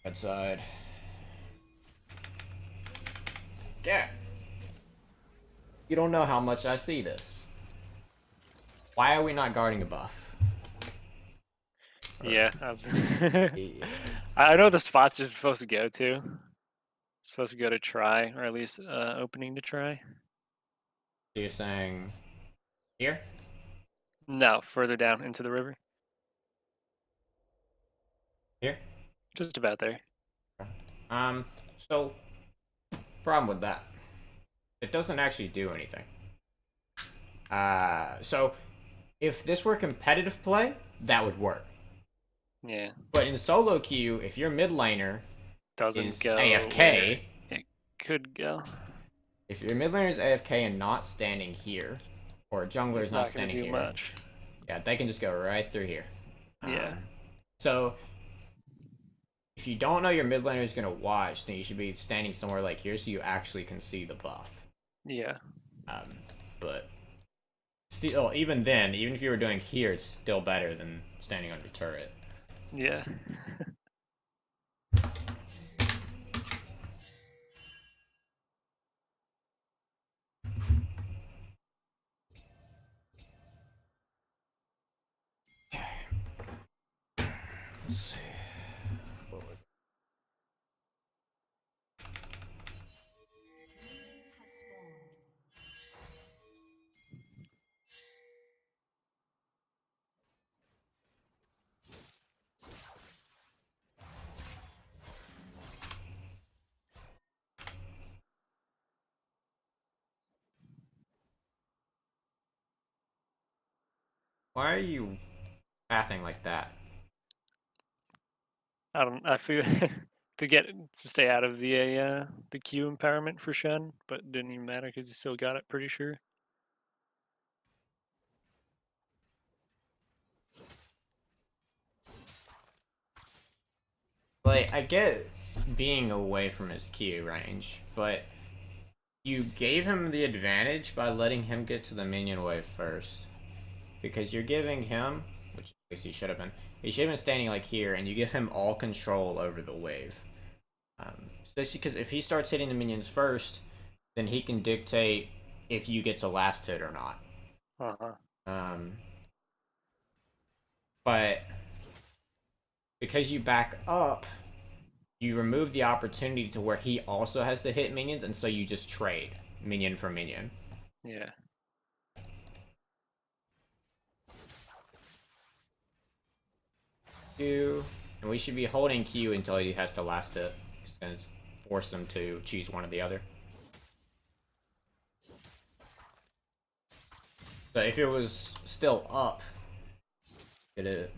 That side. Yeah. You don't know how much I see this. Why are we not guarding a buff? Or, Yeah, yeah. I know the spots you're supposed to go to. Supposed to go to try, or at least opening to try. So you're saying here? No, further down into the river. Here? Just about there. Um, so, problem with that. It doesn't actually do anything. So, if this were competitive play, that would work. Yeah. But in solo queue, if your mid laner Doesn't is go where AFK, it could go. if your mid laner is AFK and not standing here, or a jungler is It's not not going to standing do here, much. yeah, they can just go right through here. Yeah. So if you don't know your mid laner is gonna watch, then you should be standing somewhere like here so you actually can see the buff. Yeah. Um, but still, even then, even if you were doing here, it's still better than standing on your turret. Yeah. Let's see. Why are you pathing like that? I feel to stay out of the Q empowerment for Shen, but didn't even matter because he still got it. Pretty sure. Like, I get being away from his Q range, but you gave him the advantage by letting him get to the minion wave first. Because you're giving him, which I guess he should have been standing like here, and you give him all control over the wave. Especially because if he starts hitting the minions first, then he can dictate if you get to last hit or not. Uh huh. Um, but because you back up, you remove the opportunity to where he also has to hit minions, and so you just trade minion for minion. Yeah. Q, and we should be holding Q until he has to last hit, and force him to choose one or the other. So if it was still up, it.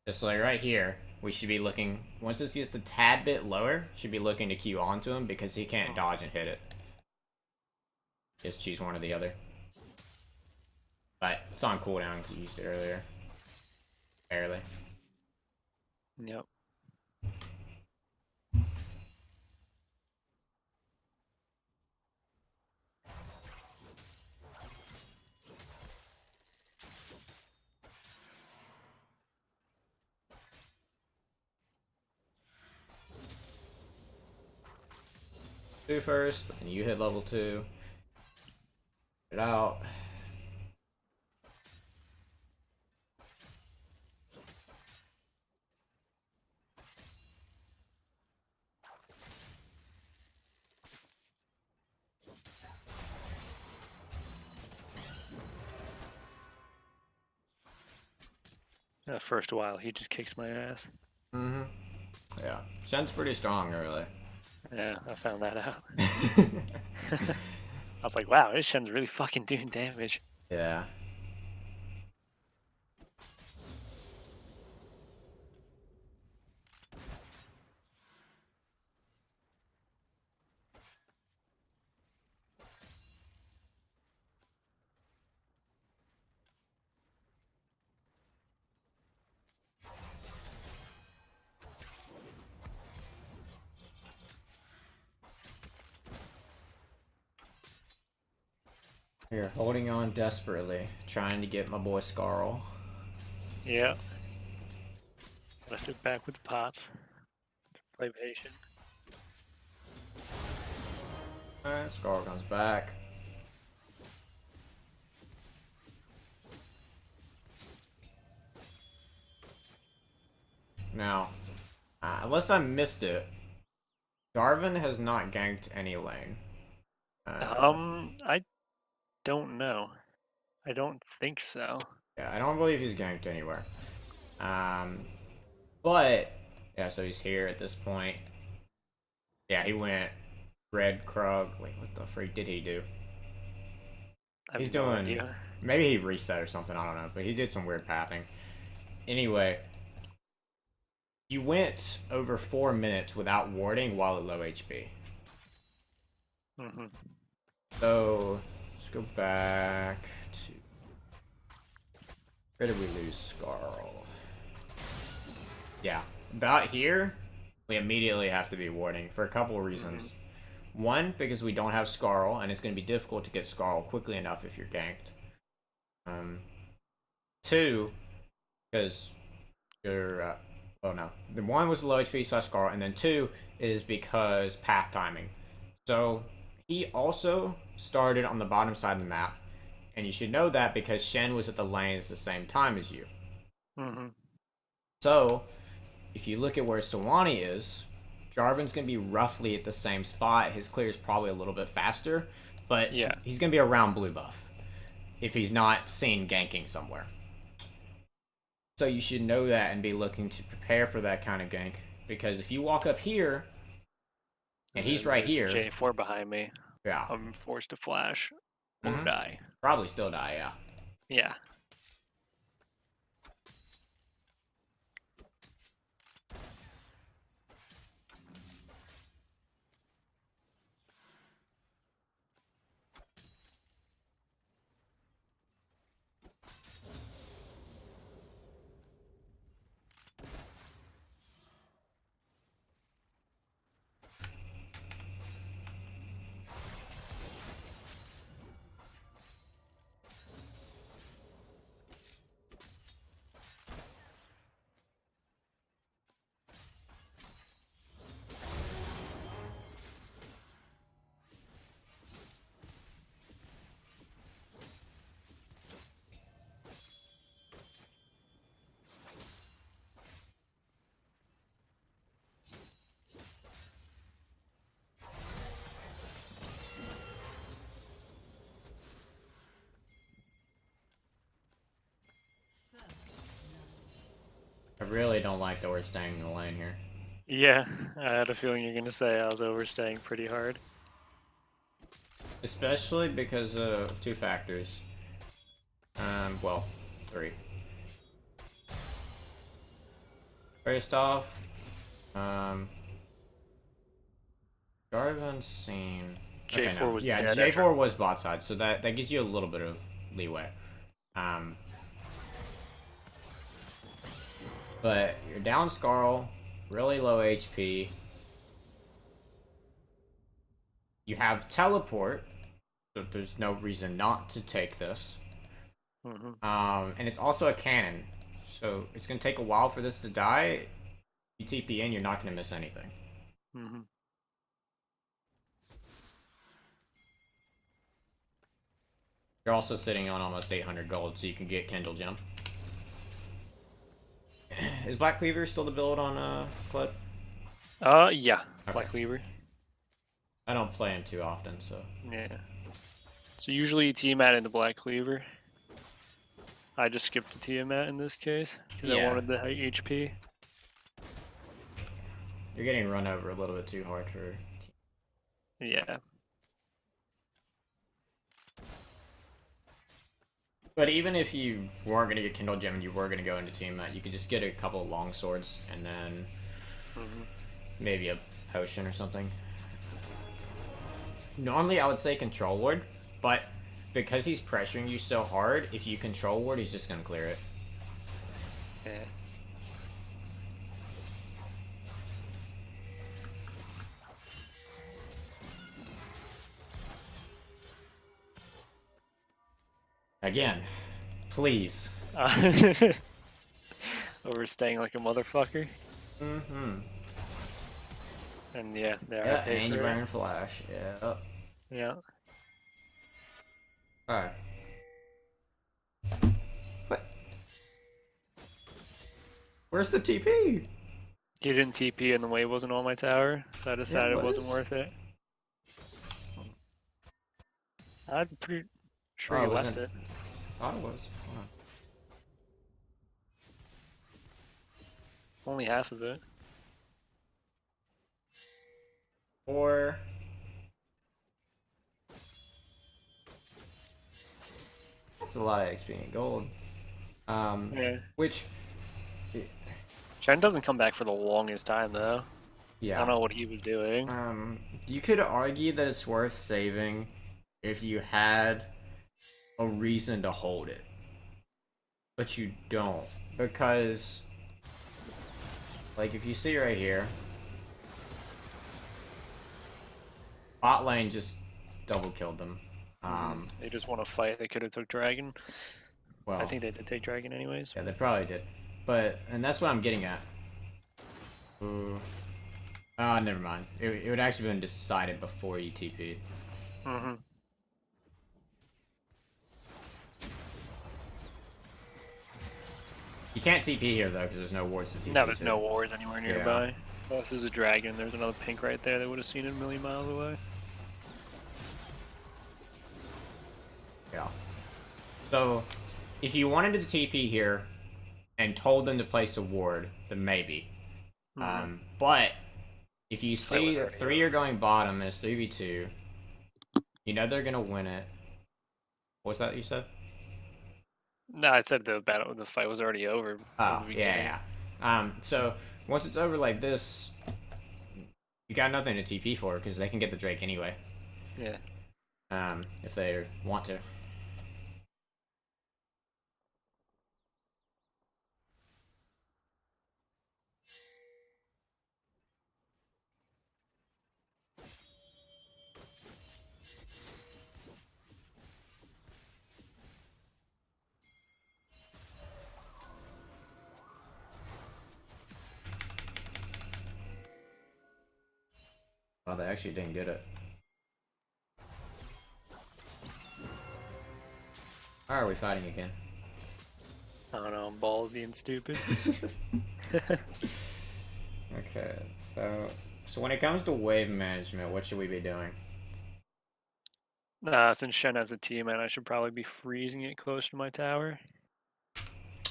Just like right here, we should be looking. Once this gets a tad bit lower, should be looking to Q onto him because he can't dodge and hit it. Just choose one or the other. But it's on cooldown because you used it earlier. Barely. Yep. Two first, but then you hit level 2. Get it out. First while he just kicks my ass. Mm-hmm. Yeah. Shen's pretty strong early. Yeah, I found that out. I was like, wow, this Shen's really fucking doing damage. Yeah. Here, holding on desperately, trying to get my boy Scarl. Yeah. I sit back with the pots. Play patient. Alright, Scarl comes back. Now, unless I missed it, Jarvan has not ganked any lane. I don't know. I don't think so. Yeah, I don't believe he's ganked anywhere. But yeah, so he's here at this point. Yeah, he went red Krug. Wait, what the freak did he do? He's no doing. idea. Maybe he reset or something. I don't know, but he did some weird pathing. Anyway, you went over 4 minutes without warding while at low HP. Mm-hmm. So let's go back to where did we lose Scarl? Yeah, about here, we immediately have to be warding for a couple of reasons. One, because we don't have Scarl, and it's going to be difficult to get Scarl quickly enough if you're ganked. Two, because you're, well, no. The one was low HP slash Scarl, and then two is because path timing. So he also started on the bottom side of the map, and you should know that because Shen was at the lanes the same time as you. Mm-hmm. So, if you look at where Sawani is, Jarvan's going to be roughly at the same spot. His clear is probably a little bit faster, but yeah, he's going to be around blue buff if he's not seen ganking somewhere. So you should know that and be looking to prepare for that kind of gank. Because if you walk up here, and he's right here... J4 behind me. Yeah. I'm forced to flash or die. Probably still die, yeah. Yeah. I really don't like that we're staying in the lane here. Yeah, I had a feeling you're going to say I was overstaying pretty hard. Especially because of two factors. Well, three. First off, Jarvan's seen... J4 okay, no. was yeah, dead. J4 was bot side, so that gives you a little bit of leeway. But you're down Scarl, really low HP. You have teleport, so there's no reason not to take this. And it's also a cannon, so it's going to take a while for this to die. You TP in, you're not going to miss anything. You're also sitting on almost 800 gold, so you can get Kindle Gem. Is Black Cleaver still the build on Kled? Yeah. Okay. Black Cleaver. I don't play him too often, so... Yeah. So usually Tiamat into Black Cleaver. I just skipped the Tiamat in this case, because I wanted the high HP. You're getting run over a little bit too hard for... Yeah. But even if you weren't going to get Kindle Gem and you were going to go into Tiamat, you could just get a couple of long swords and then maybe a potion or something. Normally I would say control ward, but because he's pressuring you so hard, if you control ward, he's just going to clear it. Yeah. Again, please. Overstaying like a motherfucker. Mm-hmm. And yeah, there I Yeah, pay and for you it. burn flash. Yeah. Yeah. Alright. What? Where's the TP? He didn't TP and the wave wasn't on my tower, so I Yeah, it decided it wasn't was. worth it. I'm pretty sure Oh, he it left wasn't. it. I thought it was. Hold on. Only half of it. Or that's a lot of XP and gold. Yeah. Which, Chen doesn't come back for the longest time though. I don't yeah. know what he was doing. You could argue that it's worth saving if you had a reason to hold it, but you don't because, like, if you see right here, bot lane just double killed them. They just want to fight. They could have took dragon. I Well, think they did take dragon anyways. yeah, they probably did, and that's what I'm getting at. Ooh. Never mind. It would actually been decided before you TP'd. Mm-hmm. You can't TP here though, because there's no wards to TP. No, there's to. no wards anywhere nearby. Oh, this is a dragon. There's another pink right there. They would have seen it a million miles away. Yeah. So, if you wanted to TP here and told them to place a ward, then maybe. But if you see that 3 are going bottom and it's 3v2, you know they're gonna win it. What's that you said? No, I said the fight was already over. Oh, yeah. So once it's over like this, you got nothing to TP for because they can get the Drake anyway. Yeah. If they want to. Oh, they actually didn't get it. Why are we fighting again? I don't know, I'm ballsy and stupid. Okay, so when it comes to wave management, what should we be doing? Since Shen has a teammate, I should probably be freezing it close to my tower.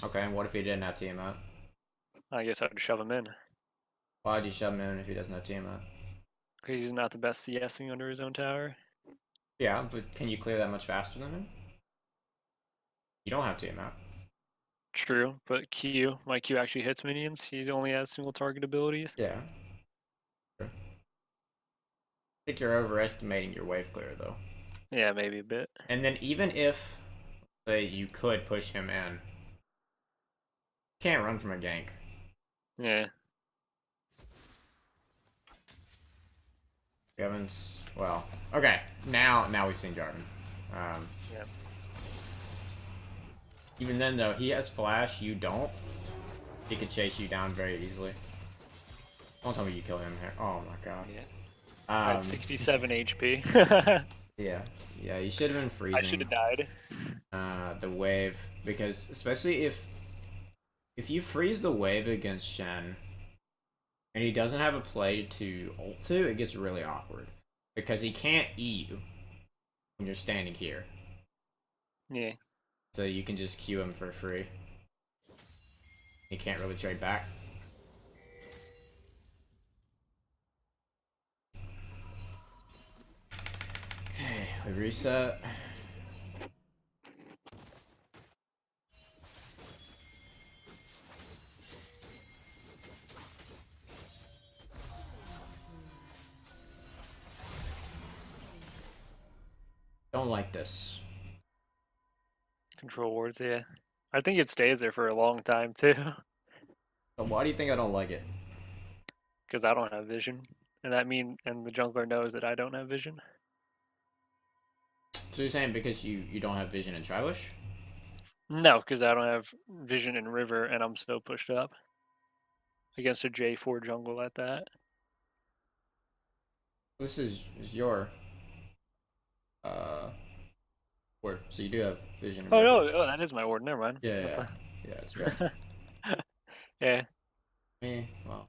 Okay, and what if he didn't have Tiamat? I guess I'd shove him in. Why'd you shove him in if he doesn't have Tiamat? Because he's not the best CSing under his own tower. Yeah, but can you clear that much faster than him? You don't have Tiamat. True, but my Q actually hits minions. He only has single target abilities. Yeah. Sure. I think you're overestimating your wave clear, though. Yeah, maybe a bit. And then even if, say, you could push him in, you can't run from a gank. Yeah. Evans, well, okay. Now we've seen Jarvan. Yeah. Even then, though, he has flash. You don't. He could chase you down very easily. Don't tell me you kill him here. Oh my god. Yeah. I had 67 HP. Yeah, you should have been freezing. I should have died. The wave, because especially if you freeze the wave against Shen, and he doesn't have a play to ult to, it gets really awkward because he can't E you when you're standing here. Yeah. So you can just Q him for free. He can't really trade back. Okay, we reset. Don't like this. Control wards, yeah. I think it stays there for a long time too. So why do you think I don't like it? Because I don't have vision. And the jungler knows that I don't have vision. So you're saying because you don't have vision in Tribush? No, because I don't have vision in river, and I'm so pushed up against a J4 jungle at that. This is your word. So you do have vision in Oh river. no, oh that is my ward. Never mind. Yeah, What yeah, yeah. It's red. the- yeah. Well,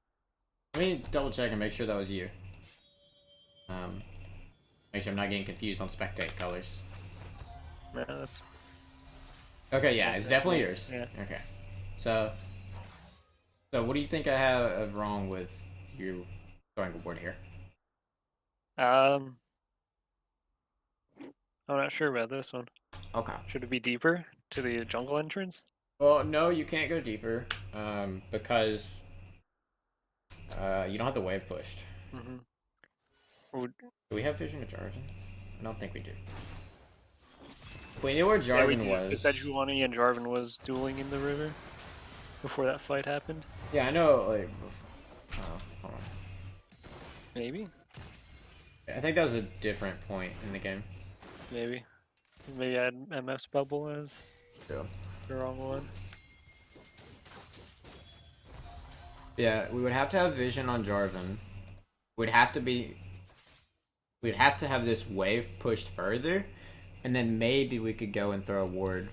let me double check and make sure that was you. Make sure I'm not getting confused on spectate colors. No, that's Okay, yeah, it's definitely me. yours. Yeah. Okay, so what do you think I have wrong with you throwing a board here? I'm not sure about this one. Okay. Should it be deeper to the jungle entrance? Well, no, you can't go deeper, because you don't have the wave pushed. Mm-hmm. Do we have vision of Jarvan? I don't think we do. If we knew where Yeah, we Jarvan do. was. Sejuani and Jarvan was dueling in the river before that fight happened. Yeah, I know. Like, hold on. Maybe. I think that was a different point in the game. Maybe I had MF's bubble as Yeah. the wrong one. Yeah, we would have to have vision on Jarvan. We'd have to have this wave pushed further, and then maybe we could go and throw a ward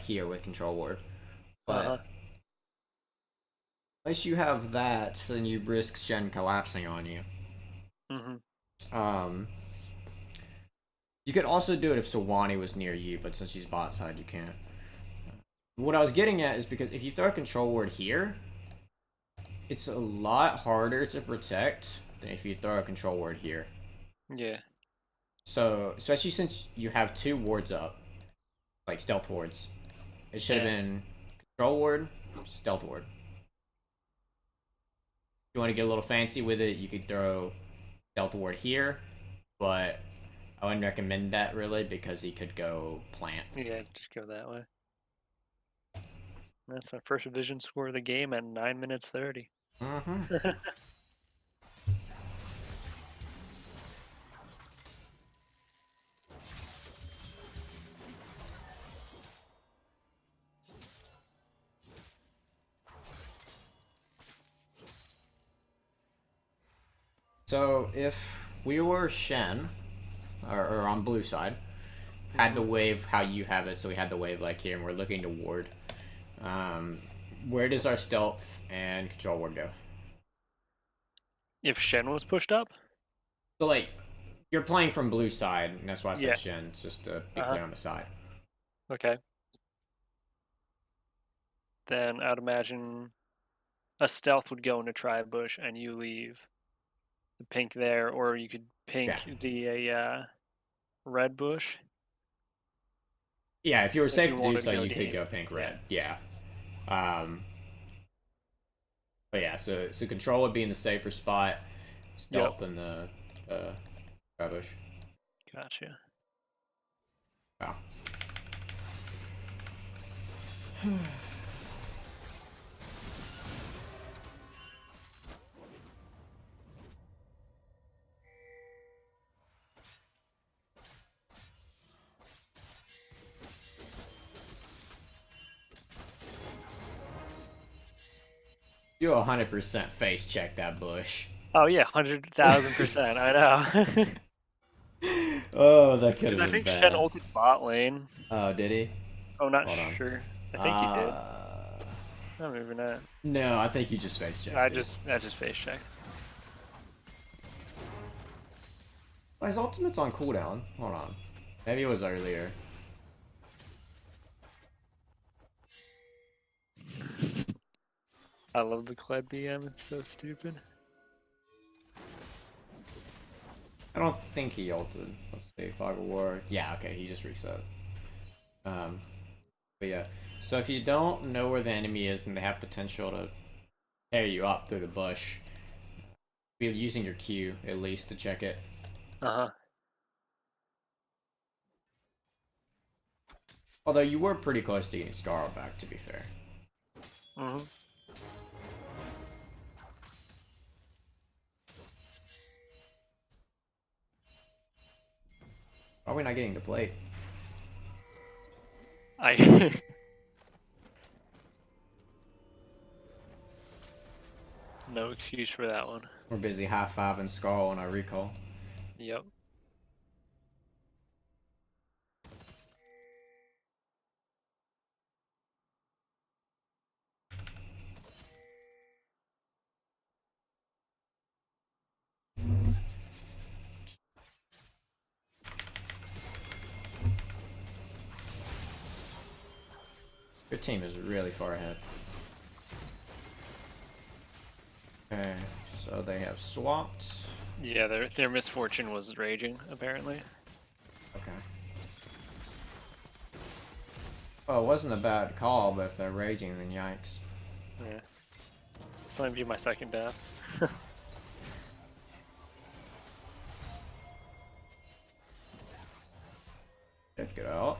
here with control ward. But unless you have that, then you risk Shen collapsing on you. You could also do it if Sawani was near you, but since she's bot side, you can't. What I was getting at is because if you throw a control ward here, it's a lot harder to protect than if you throw a control ward here. Yeah. So, especially since you have 2 wards up, like stealth wards, it should have been control ward, stealth ward. If you want to get a little fancy with it, you could throw stealth ward here, but I wouldn't recommend that really because he could go plant. Yeah, just go that way. That's my first vision score of the game at 9 minutes 30. Mm-hmm. So if we were Shen, or on blue side, had the wave how you have it, so we had the wave like here, and we're looking to ward. Where does our stealth and control ward go? If Shen was pushed up? So like, you're playing from blue side, and that's why I said Yeah. Shen. It's just to be clear on the side. Okay. Then I'd imagine a stealth would go into Tri-Bush and you leave the pink there, or you could pink the red bush. Yeah, if you were safe you to do wanted so, to go you could deep. go pink red. Yeah. But yeah, so control would be in the safer spot, stealth in the bush. Gotcha. Wow. You 100% face check that bush. Oh yeah, 100,000%. I know. Oh, that could have been I think bad. Shen ulted bot lane. Oh, did he? I'm not Hold on. sure. I think he did. I'm even not. No, I think you just face checked. I just face checked. Well, his ultimate's on cooldown. Hold on. Maybe it was earlier. I love the Kled BM. It's so stupid. I don't think he ulted. Let's see, Fog of War. Yeah, okay, he just reset. But yeah, so if you don't know where the enemy is and they have potential to tear you up through the bush, be using your Q at least to check it. Although you were pretty close to getting Scarl back, to be fair. Why are we not getting the plate? I no excuse for that one. We're busy high-fiving Skull on our recall. Yep. Your team is really far ahead. Okay, so they have swapped. Yeah, their misfortune was raging, apparently. Okay. Well, it wasn't a bad call, but if they're raging, then yikes. Yeah. This might be my second death. Check it out.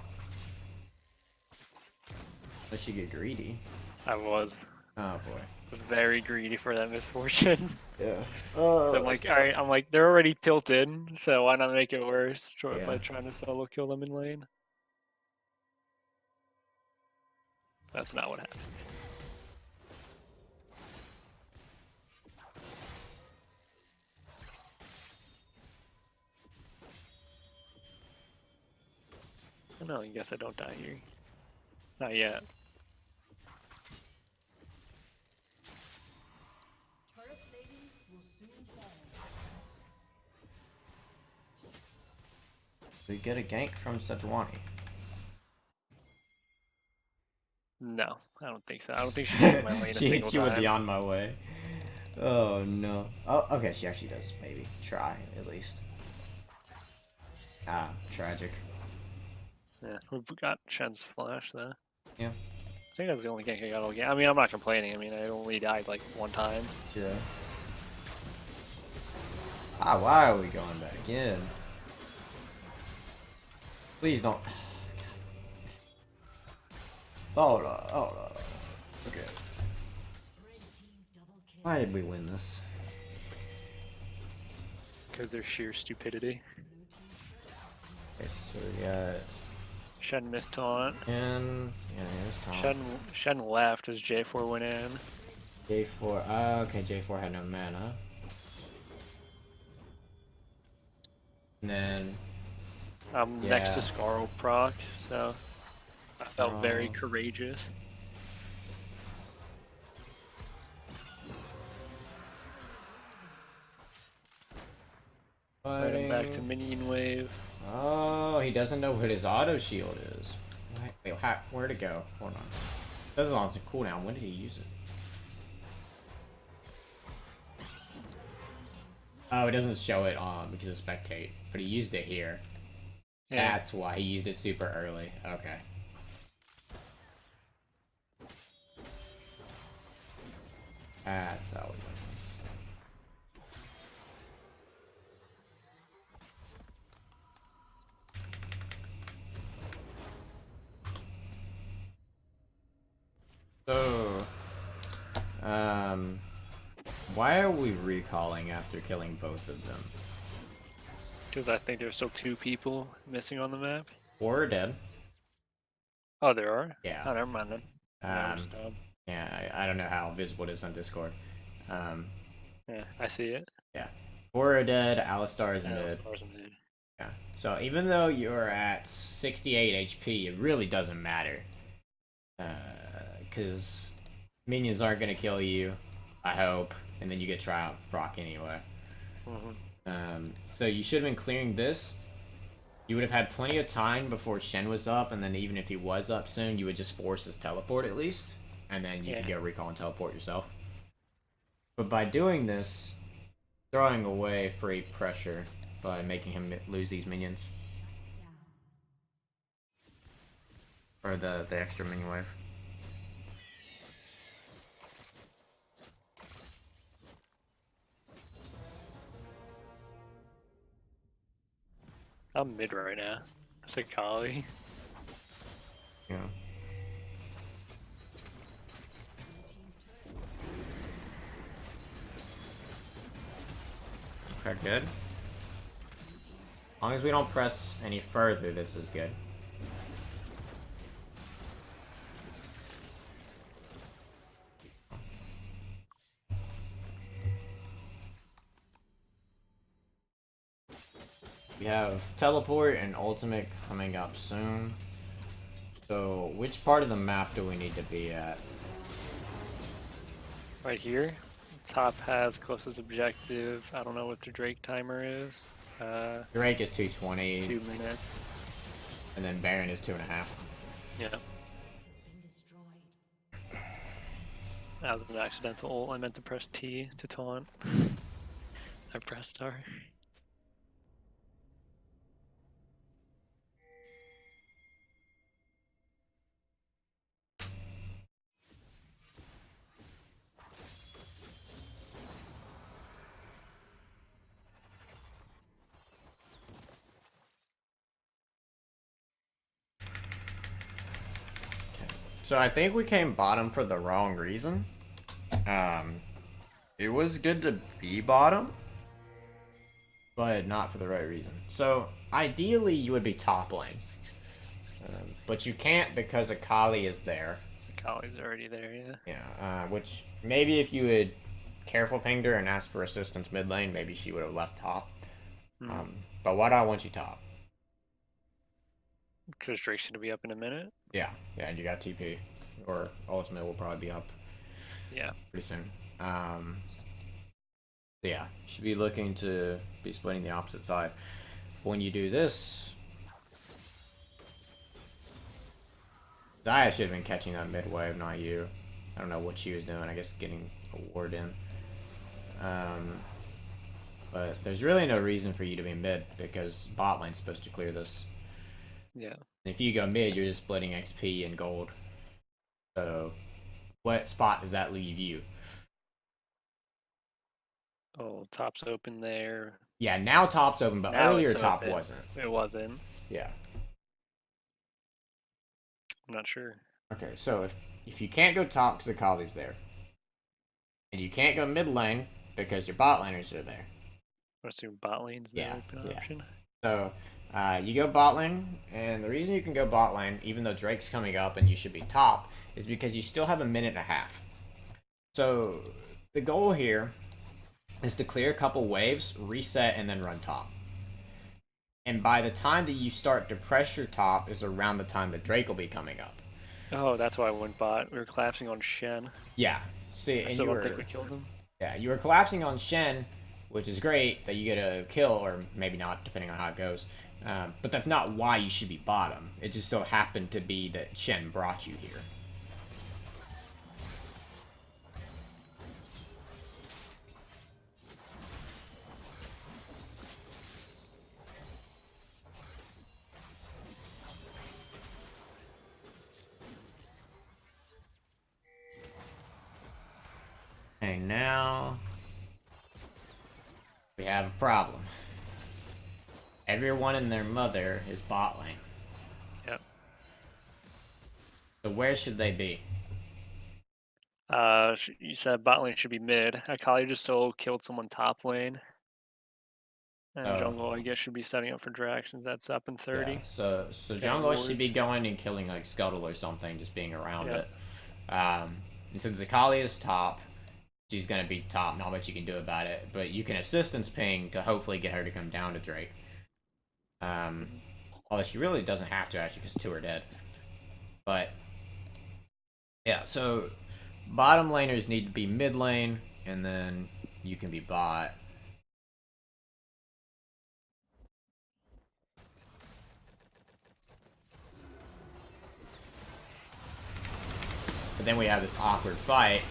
Unless you get greedy. I was Oh boy. very greedy for that misfortune. Yeah. So I'm like, alright, I'm like, they're already tilted, so why not make it worse Yeah. by trying to solo kill them in lane? That's not what happened. No, I guess I don't die here. Not yet. We get a gank from Sejuani. No, I don't think so. I don't think she hit my lane a She single hits you time. with the on my way. Oh no. Oh, okay, she actually does. Maybe try at least. Ah, tragic. Yeah, we've got Shen's flash though. Yeah. I think that's the only gank I got all game. I mean, I'm not complaining. I mean, I only died like one time. Yeah. Ah, why are we going back in? Please don't. Hold on, hold on. Okay. Why did we win this? Because they're sheer stupidity. Okay, so we got Shen missed taunt. Shen. Yeah, here's Tom. Shen left as J4 went in. J4. Okay, J4 had no mana. And then. I'm next to Scarl proc, so I felt very courageous. Right back to minion wave. Oh, he doesn't know what his auto shield is. Wait, where'd it go? Hold on. This is on some cooldown. When did he use it? Oh, it doesn't show it on because of spectate, but he used it here. Yeah. That's why he used it super early. Okay. That's how we win this. So, why are we recalling after killing both of them? Because I think there's still 2 people missing on the map. Or dead. Oh, there are? Yeah. Oh, never mind then. Yeah, I don't know how visible it is on Discord. Yeah, I see it. Yeah. 4 are dead, Alistar is mid. Alistar's mid. Yeah. So even though you're at 68 HP, it really doesn't matter. Because minions aren't going to kill you, I hope, and then you get Triumph proc anyway. So you should have been clearing this. You would have had plenty of time before Shen was up, and then even if he was up soon, you would just force his teleport at least, and then you could go recall and teleport yourself. But by doing this, throwing away free pressure by making him lose these minions. Or the extra minion wave. I'm mid right now. It's a Kali. Yeah. Okay, good. As long as we don't press any further, this is good. We have teleport and ultimate coming up soon. So, which part of the map do we need to be at? Right here. Top has closest objective. I don't know what the Drake timer is. Drake is 220. 2 minutes. And then Baron is 2.5. Yeah. That was an accidental ult. I meant to press T to taunt. I pressed R. So I think we came bottom for the wrong reason. It was good to be bottom, but not for the right reason. So ideally you would be top lane, but you can't because Akali is there. Akali's already there, yeah. Yeah, which maybe if you had careful pinged her and asked for assistance mid lane, maybe she would have left top. But why do I want you top? Because Drake's gonna be up in a minute. Yeah, and you got TP, or ultimate will probably be up. Yeah, pretty soon. So yeah, should be looking to be splitting the opposite side. When you do this, Zaya should have been catching that mid wave, not you. I don't know what she was doing. I guess getting a ward in. But there's really no reason for you to be mid because bot lane's supposed to clear this. yeah. If you go mid, you're just splitting XP and gold. So, what spot does that leave you? Oh, top's open there. Yeah, now top's open, but Now earlier it's top open. wasn't. It wasn't. Yeah. I'm not sure. Okay, so if you can't go top because Akali's there, and you can't go mid lane because your bot laners are there. I assume bot lane's the open option. So you go bot lane, and the reason you can go bot lane, even though Drake's coming up and you should be top, is because you still have a minute and a half. So the goal here is to clear a couple waves, reset, and then run top. And by the time that you start to pressure top is around the time that Drake will be coming up. Oh, that's why I went bot. We were collapsing on Shen. Yeah. See, I still don't think we killed him. Yeah, you were collapsing on Shen, which is great that you get a kill, or maybe not, depending on how it goes. But that's not why you should be bottom. It just so happened to be that Shen brought you here. And now we have a problem. Everyone and their mother is bot lane. Yep. So where should they be? You said bot lane should be mid. Akali just killed someone top lane. And jungle, I guess, should be setting up for Drax since that's up in 30. Yeah, so jungle should be going and killing like Scuttle or something, just being around it. And since Akali is top, she's gonna be top. Not much you can do about it, but you can assistance ping to hopefully get her to come down to Drake. Although she really doesn't have to actually, because two are dead. But yeah, so bottom laners need to be mid lane, and then you can be bot. But then we have this awkward fight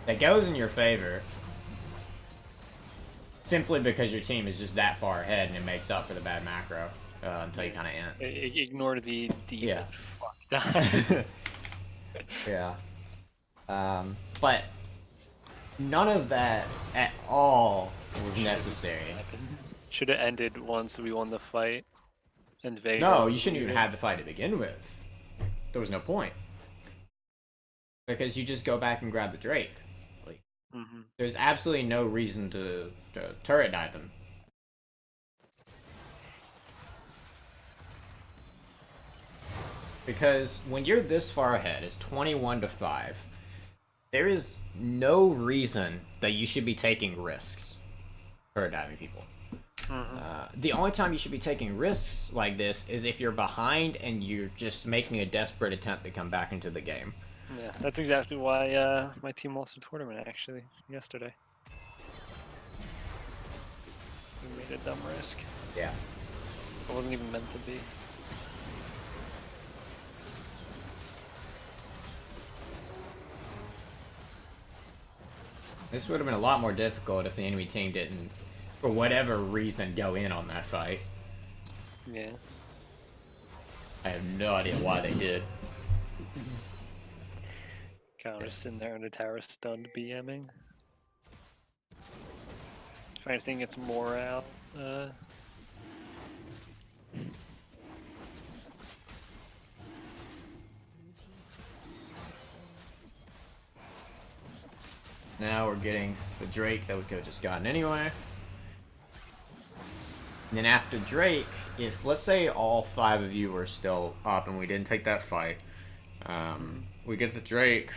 that goes in your favor simply because your team is just that far ahead and it makes up for the bad macro until you kind of end. Ignore the deep. Yeah. Fuck. Yeah. But none of that at all was necessary. Should have ended once we won the fight. And Vega. No, you shouldn't even have the fight to begin with. There was no point. Because you just go back and grab the Drake. Like, there's absolutely no reason to turret dive them. Because when you're this far ahead, it's 21-5. There is no reason that you should be taking risks for diving people. The only time you should be taking risks like this is if you're behind and you're just making a desperate attempt to come back into the game. Yeah, that's exactly why my team lost the tournament, actually, yesterday. We made a dumb risk. Yeah. It wasn't even meant to be. This would have been a lot more difficult if the enemy team didn't, for whatever reason, go in on that fight. Yeah. I have no idea why they did. Kind of just sitting there in the tower stunned BMing. Trying to think it's morale. Now we're getting the Drake that we could have just gotten anyway. And then after Drake, if let's say all 5 of you were still up and we didn't take that fight, we get the Drake.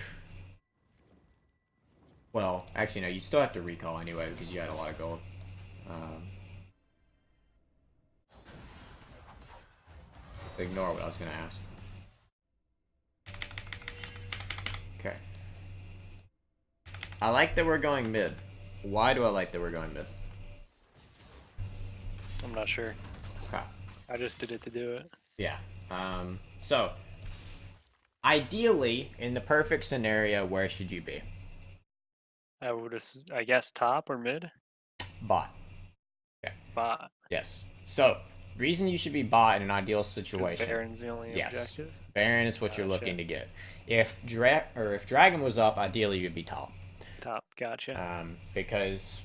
Well, actually no, you still have to recall anyway because you had a lot of gold. Ignore what I was gonna ask. Okay. I like that we're going mid. Why do I like that we're going mid? I'm not sure. Okay. I just did it to do it. Yeah. So, ideally, in the perfect scenario, where should you be? I guess top or mid? Bot. Okay. Bot. Yes. So, reason you should be bot in an ideal situation. Baron's the only objective. Baron is what you're looking to get. If Dragon was up, ideally you'd be top. Top, gotcha. Because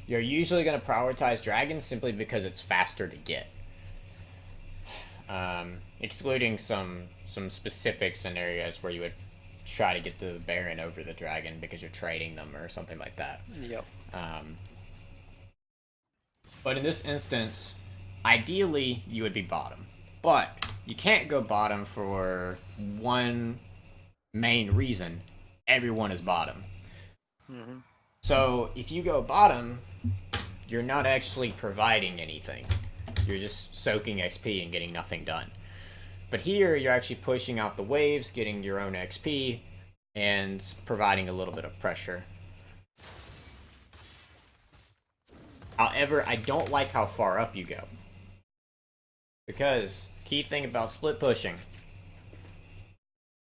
you're usually going to prioritize Dragon simply because it's faster to get. Excluding some specific scenarios where you would try to get the Baron over the Dragon because you're trading them or something like that. Yep. But in this instance, ideally you would be bottom. But you can't go bottom for one main reason. Everyone is bottom. So if you go bottom, you're not actually providing anything. You're just soaking XP and getting nothing done. But here, you're actually pushing out the waves, getting your own XP, and providing a little bit of pressure. However, I don't like how far up you go. Because, key thing about split pushing,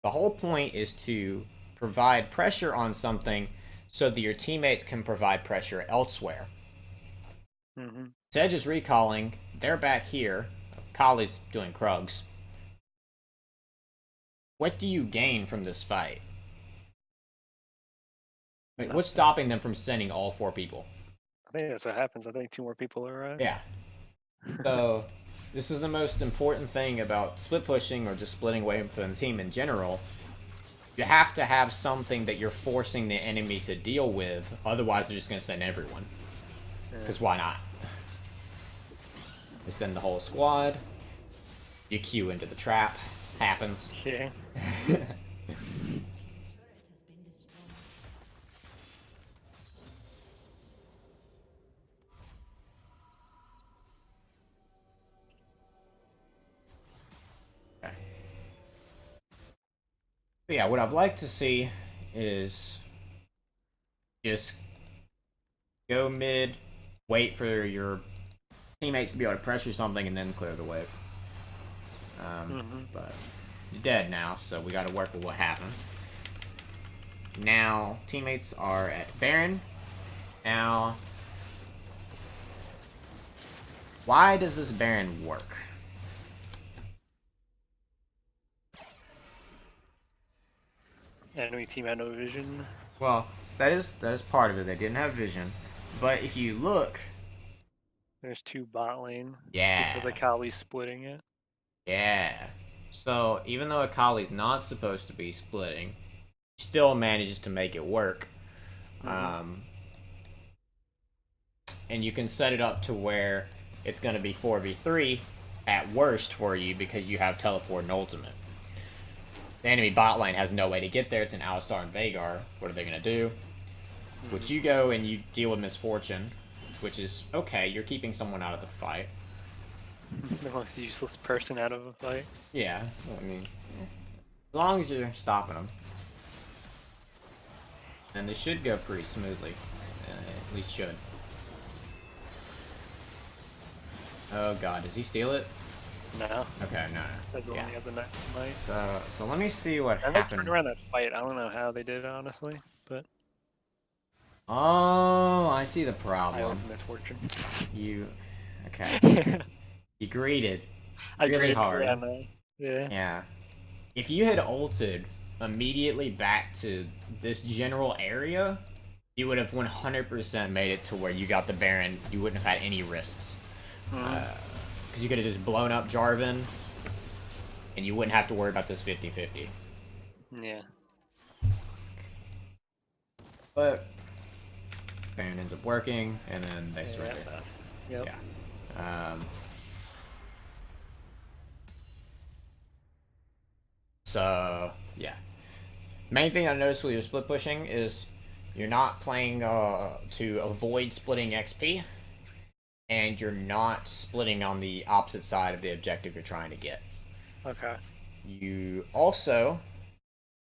the whole point is to provide pressure on something so that your teammates can provide pressure elsewhere. Sedge is recalling, they're back here, Kali's doing Krugs. What do you gain from this fight? Like, what's stopping them from sending all 4 people? I think that's what happens. I think 2 more people arrive. Yeah. So, this is the most important thing about split pushing or just splitting away from the team in general. You have to have something that you're forcing the enemy to deal with, otherwise they're just going to send everyone. Because why not? They send the whole squad, you queue into the trap, happens. Yeah. But yeah, what I'd like to see is just go mid, wait for your teammates to be able to pressure something, and then clear the wave. But you're dead now, so we got to work with what happened. Now, teammates are at Baron. Now, why does this Baron work? Enemy team had no vision. Well, that is part of it. They didn't have vision. But if you look, There's 2 bot lane. yeah, Because Akali's splitting it. yeah. So even though Akali's not supposed to be splitting, he still manages to make it work. And you can set it up to where it's going to be 4v3 at worst for you because you have teleport and ultimate. The enemy bot lane has no way to get there. It's an Alistar and Vhagar. What are they gonna do? Which you go and you deal with Misfortune, which is okay. You're keeping someone out of the fight. The most useless person out of a fight. Yeah, I mean, as long as you're stopping them, and they should go pretty smoothly. At least should. Oh god, does he steal it? No. Okay, no. Said Yeah. only has a might. So let me see what And they happened. turned around that fight. I don't know how they did it, honestly, but Oh, I see the I problem. was Misfortune. You, okay. You greeted I really agreed hard. Yeah. Yeah. If you had ulted immediately back to this general area, you would have 100% made it to where you got the Baron. You wouldn't have had any risks. Because you could have just blown up Jarvan, and you wouldn't have to worry about this 50-50. Yeah. But Baron ends up working, and then they surrender. Yep. Yeah. So, yeah. Main thing I noticed with your split pushing is you're not playing to avoid splitting XP, and you're not splitting on the opposite side of the objective you're trying to get. Okay. You also,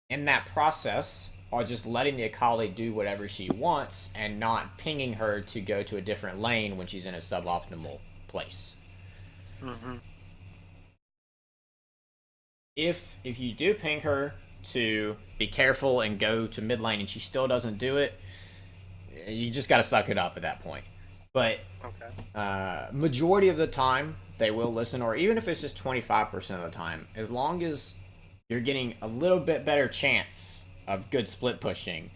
in that process, are just letting the Akali do whatever she wants and not pinging her to go to a different lane when she's in a suboptimal place. If you do ping her to be careful and go to mid lane and she still doesn't do it, you just gotta suck it up at that point. But majority of the time they will listen, or even if it's just 25% of the time, as long as you're getting a little bit better chance of good split pushing,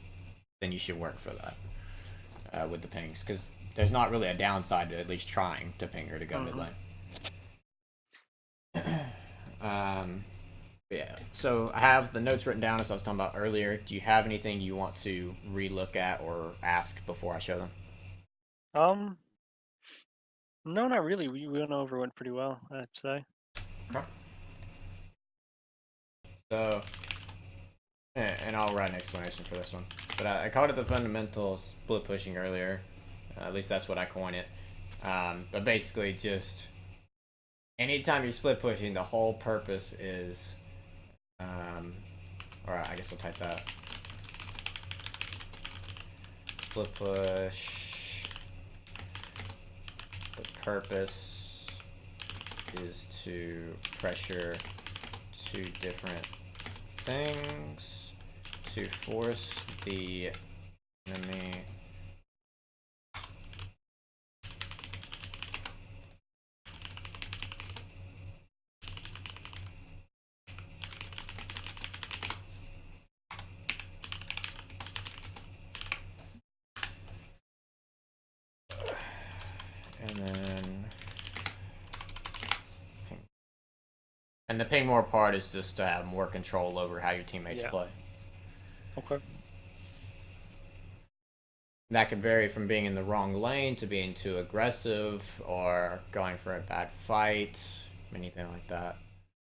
then you should work for that with the pings, because there's not really a downside to at least trying to ping her to go mid lane. Yeah, so I have the notes written down as I was talking about earlier. Do you have anything you want to re-look at or ask before I show them? No, not really. We went over it pretty well, I'd say. Okay. So, and I'll write an explanation for this one. But I called it the fundamental split pushing earlier. At least that's what I coined it. But basically, just anytime you're split pushing, the whole purpose is, or I guess I'll type that. Split push. The purpose is to pressure two different things to force the enemy and then ping. And the ping more part is just to have more control over how your teammates play. Okay. That can vary from being in the wrong lane to being too aggressive or going for a bad fight, anything like that.